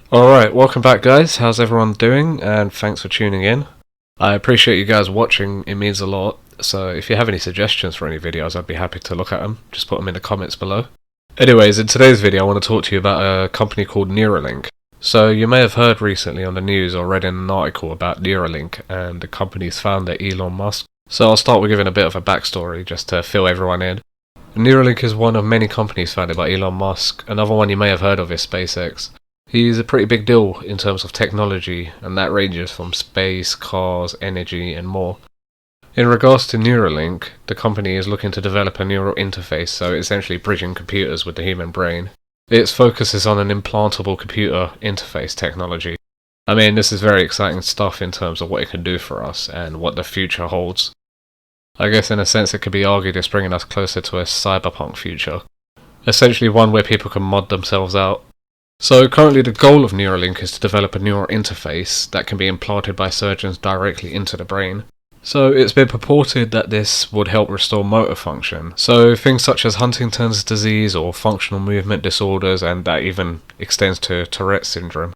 Alright, welcome back guys, how's everyone doing, and thanks for tuning in. I appreciate you guys watching, it means a lot, so if you have any suggestions for any videos I'd be happy to look at them, just put them in the comments below. Anyways, in today's video I want to talk to you about a company called Neuralink. So you may have heard recently on the news or read in an article about Neuralink and the company's founder Elon Musk. So I'll start with giving a bit of a backstory just to fill everyone in. Neuralink is one of many companies founded by Elon Musk. Another one you may have heard of is SpaceX. He's a pretty big deal in terms of technology, and that ranges from space, cars, energy, and more. In regards to Neuralink, the company is looking to develop a neural interface, so essentially bridging computers with the human brain. Its focus is on an implantable computer interface technology. I mean, this is very exciting stuff in terms of what it can do for us and what the future holds. I guess in a sense it could be argued it's bringing us closer to a cyberpunk future. Essentially one where people can mod themselves out. So currently the goal of Neuralink is to develop a neural interface that can be implanted by surgeons directly into the brain. So it's been purported that this would help restore motor function, so things such as Huntington's disease or functional movement disorders, and that even extends to Tourette's syndrome.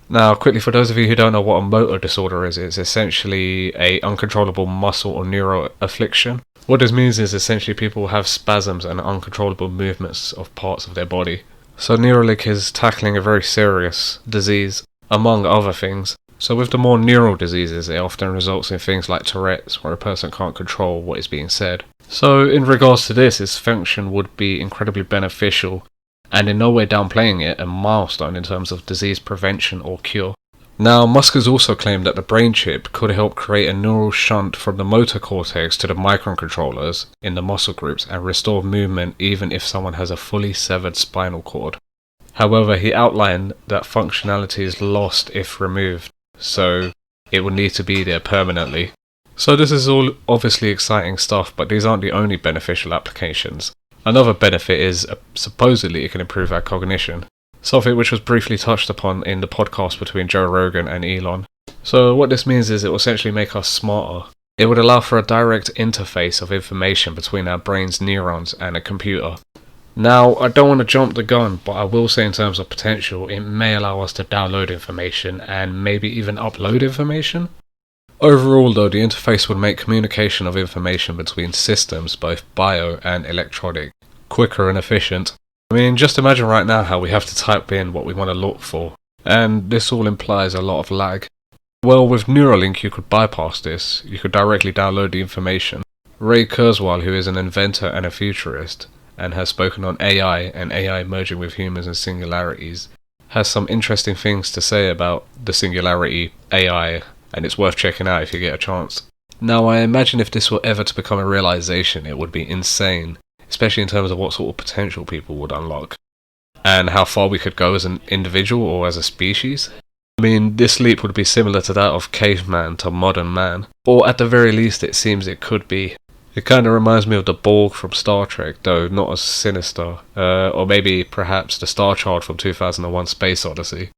Now quickly, for those of you who don't know what a motor disorder is, it's essentially a uncontrollable muscle or neural affliction. What this means is essentially people have spasms and uncontrollable movements of parts of their body. So Neuralink is tackling a very serious disease, among other things. So with the more neural diseases, it often results in things like Tourette's, where a person can't control what is being said. So in regards to this, its function would be incredibly beneficial, and in no way downplaying it, a milestone in terms of disease prevention or cure. Now, Musk has also claimed that the brain chip could help create a neural shunt from the motor cortex to the microcontrollers in the muscle groups and restore movement even if someone has a fully severed spinal cord. However, he outlined that functionality is lost if removed, so it would need to be there permanently. So this is all obviously exciting stuff, but these aren't the only beneficial applications. Another benefit is supposedly it can improve our cognition. Something which was briefly touched upon in the podcast between Joe Rogan and Elon. So what this means is it will essentially make us smarter. It would allow for a direct interface of information between our brain's neurons and a computer. Now, I don't want to jump the gun, but I will say in terms of potential, it may allow us to download information and maybe even upload information. Overall though, the interface would make communication of information between systems, both bio and electronic, quicker and efficient. I mean, just imagine right now how we have to type in what we want to look for, and this all implies a lot of lag. Well, with Neuralink you could bypass this, you could directly download the information. Ray Kurzweil, who is an inventor and a futurist, and has spoken on AI and AI merging with humans and singularities, has some interesting things to say about the singularity AI, and it's worth checking out if you get a chance. Now, I imagine if this were ever to become a realization, it would be insane. Especially in terms of what sort of potential people would unlock, and how far we could go as an individual or as a species. I mean, this leap would be similar to that of caveman to modern man, or at the very least it seems it could be. It kind of reminds me of the Borg from Star Trek, though not as sinister, or maybe perhaps the Star Child from 2001 Space Odyssey,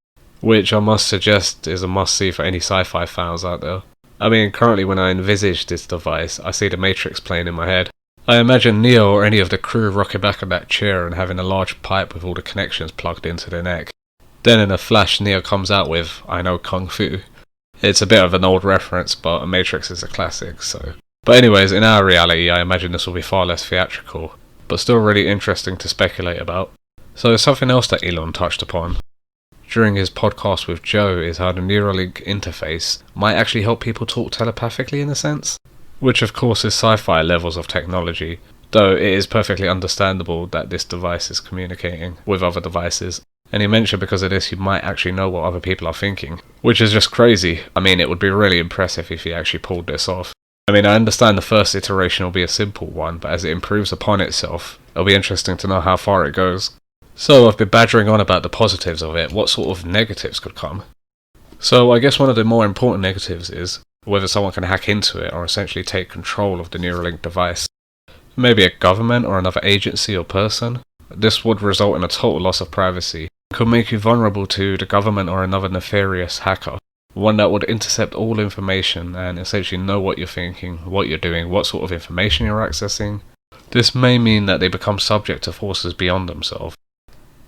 which I must suggest is a must-see for any sci-fi fans out there. I mean, currently when I envisage this device, I see the Matrix playing in my head. I imagine Neo or any of the crew rocking back on that chair and having a large pipe with all the connections plugged into their neck. Then in a flash Neo comes out with, "I know Kung Fu." It's a bit of an old reference, but Matrix is a classic, so... But anyways, in our reality I imagine this will be far less theatrical, but still really interesting to speculate about. So something else that Elon touched upon during his podcast with Joe is how the Neuralink interface might actually help people talk telepathically in a sense. Which of course is sci-fi levels of technology, though it is perfectly understandable that this device is communicating with other devices. And he mentioned because of this you might actually know what other people are thinking, which is just crazy. I mean, it would be really impressive if he actually pulled this off. I mean, I understand the first iteration will be a simple one, but as it improves upon itself, it'll be interesting to know how far it goes. So I've been badgering on about the positives of it, what sort of negatives could come? So I guess one of the more important negatives is whether someone can hack into it or essentially take control of the Neuralink device. Maybe a government or another agency or person. This would result in a total loss of privacy. It could make you vulnerable to the government or another nefarious hacker. One that would intercept all information and essentially know what you're thinking, what you're doing, what sort of information you're accessing. This may mean that they become subject to forces beyond themselves.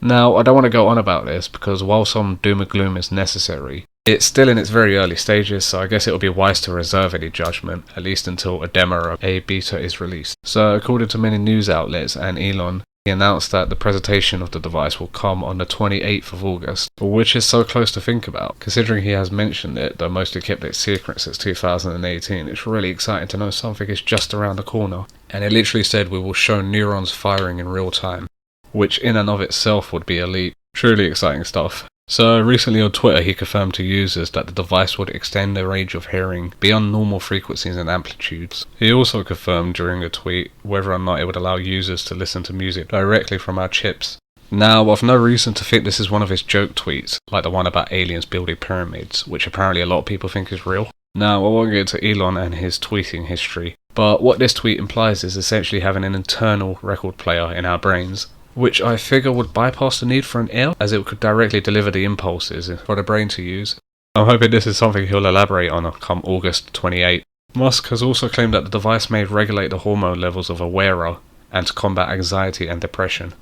Now, I don't want to go on about this because while some doom and gloom is necessary, it's still in its very early stages, so I guess it would be wise to reserve any judgment, at least until a demo or a beta is released. So according to many news outlets and Elon, he announced that the presentation of the device will come on the 28th of August, which is so close to think about. Considering he has mentioned it, though mostly kept it secret since 2018, it's really exciting to know something is just around the corner. And it literally said we will show neurons firing in real time, which in and of itself would be elite. Truly exciting stuff. So recently on Twitter he confirmed to users that the device would extend the range of hearing beyond normal frequencies and amplitudes. He also confirmed during a tweet whether or not it would allow users to listen to music directly from our chips. Now, I've no reason to think this is one of his joke tweets, like the one about aliens building pyramids, which apparently a lot of people think is real. Now, I won't get into Elon and his tweeting history, but what this tweet implies is essentially having an internal record player in our brains, which I figure would bypass the need for an ear, as it could directly deliver the impulses for the brain to use. I'm hoping this is something he'll elaborate on come August 28. Musk has also claimed that the device may regulate the hormone levels of a wearer and to combat anxiety and depression.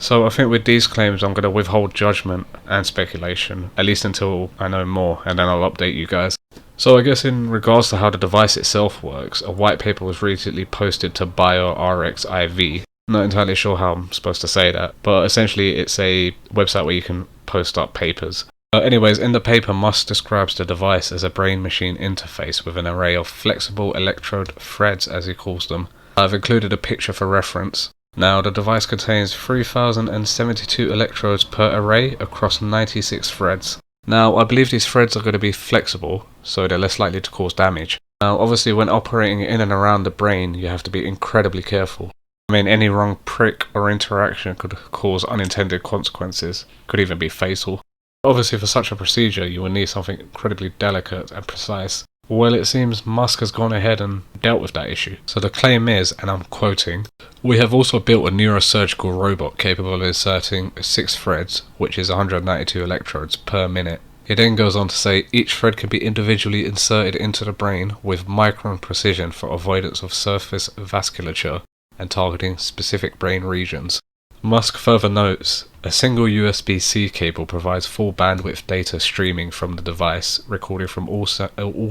So I think with these claims I'm going to withhold judgment and speculation, at least until I know more, and then I'll update you guys. So I guess in regards to how the device itself works, a white paper was recently posted to BioRxiv. Not entirely sure how I'm supposed to say that, but essentially it's a website where you can post up papers. Anyways, in the paper, Musk describes the device as a brain-machine interface with an array of flexible electrode threads, as he calls them. I've included a picture for reference. Now, the device contains 3,072 electrodes per array across 96 threads. Now, I believe these threads are going to be flexible, so they're less likely to cause damage. Now, obviously when operating in and around the brain, you have to be incredibly careful. I mean, any wrong prick or interaction could cause unintended consequences, could even be fatal. Obviously for such a procedure you will need something incredibly delicate and precise. Well, it seems Musk has gone ahead and dealt with that issue. So the claim is, and I'm quoting, "We have also built a neurosurgical robot capable of inserting 6 threads, which is 192 electrodes per minute." It then goes on to say each thread can be individually inserted into the brain with micron precision for avoidance of surface vasculature and targeting specific brain regions. Musk further notes, a single USB-C cable provides full bandwidth data streaming from the device, recording from all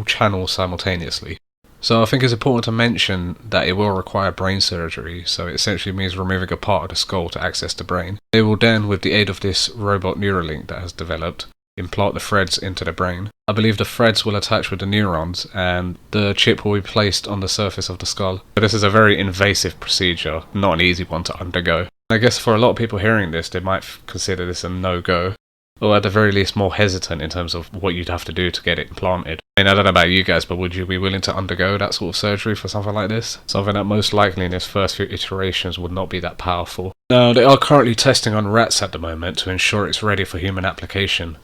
channels simultaneously. So I think it's important to mention that it will require brain surgery, so it essentially means removing a part of the skull to access the brain. They will then, with the aid of this robot Neuralink that has developed, implant the threads into the brain. I believe the threads will attach with the neurons and the chip will be placed on the surface of the skull. But this is a very invasive procedure, not an easy one to undergo. I guess for a lot of people hearing this, they might consider this a no-go, or at the very least more hesitant in terms of what you'd have to do to get it implanted. I mean, I don't know about you guys, but would you be willing to undergo that sort of surgery for something like this? Something that most likely in its first few iterations would not be that powerful. Now, they are currently testing on rats at the moment to ensure it's ready for human application.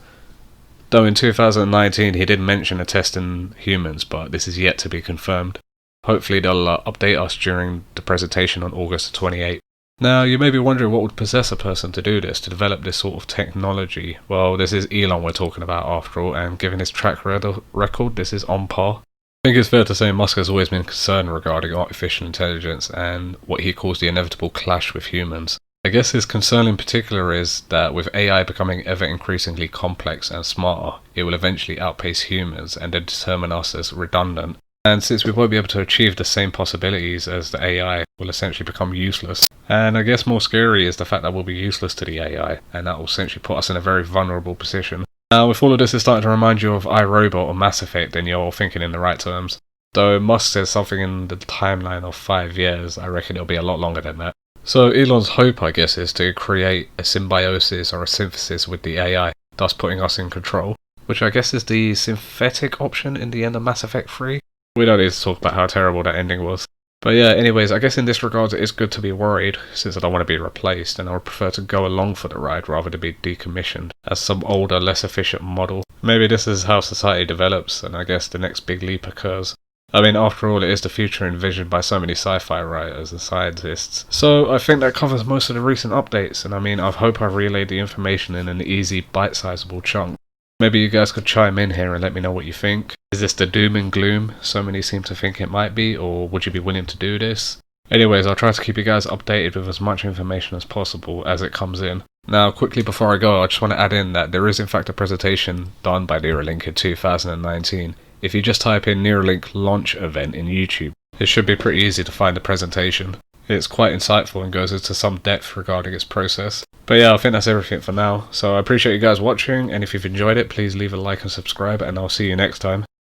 Though in 2019 he did mention a test in humans, but this is yet to be confirmed. Hopefully they'll update us during the presentation on August 28th. Now, you may be wondering what would possess a person to do this, to develop this sort of technology. Well, this is Elon we're talking about after all, and given his track record, this is on par. I think it's fair to say Musk has always been concerned regarding artificial intelligence and what he calls the inevitable clash with humans. I guess his concern in particular is that with AI becoming ever increasingly complex and smarter, it will eventually outpace humans and then determine us as redundant. And since we won't be able to achieve the same possibilities as the AI, we'll essentially become useless. And I guess more scary is the fact that we'll be useless to the AI, and that will essentially put us in a very vulnerable position. Now, if all of this is starting to remind you of iRobot or Mass Effect, then you're thinking in the right terms. Though Musk says something in the timeline of 5 years, I reckon it'll be a lot longer than that. So Elon's hope, I guess, is to create a symbiosis or a synthesis with the AI, thus putting us in control, which I guess is the synthetic option in the end of Mass Effect 3. We don't need to talk about how terrible that ending was. But yeah, anyways, I guess in this regard it is good to be worried, since I don't want to be replaced, and I would prefer to go along for the ride rather than be decommissioned as some older, less efficient model. Maybe this is how society develops, and I guess the next big leap occurs. I mean, after all, it is the future envisioned by so many sci-fi writers and scientists. So I think that covers most of the recent updates, and I mean, I hope I've relayed the information in an easy, bite-sizable chunk. Maybe you guys could chime in here and let me know what you think. Is this the doom and gloom so many seem to think it might be, or would you be willing to do this? Anyways, I'll try to keep you guys updated with as much information as possible as it comes in. Now, quickly before I go, I just want to add in that there is in fact a presentation done by Neuralink in 2019. If you just type in Neuralink launch event in YouTube, it should be pretty easy to find the presentation. It's quite insightful and goes into some depth regarding its process. But yeah, I think that's everything for now. So I appreciate you guys watching, and if you've enjoyed it, please leave a like and subscribe, and I'll see you next time.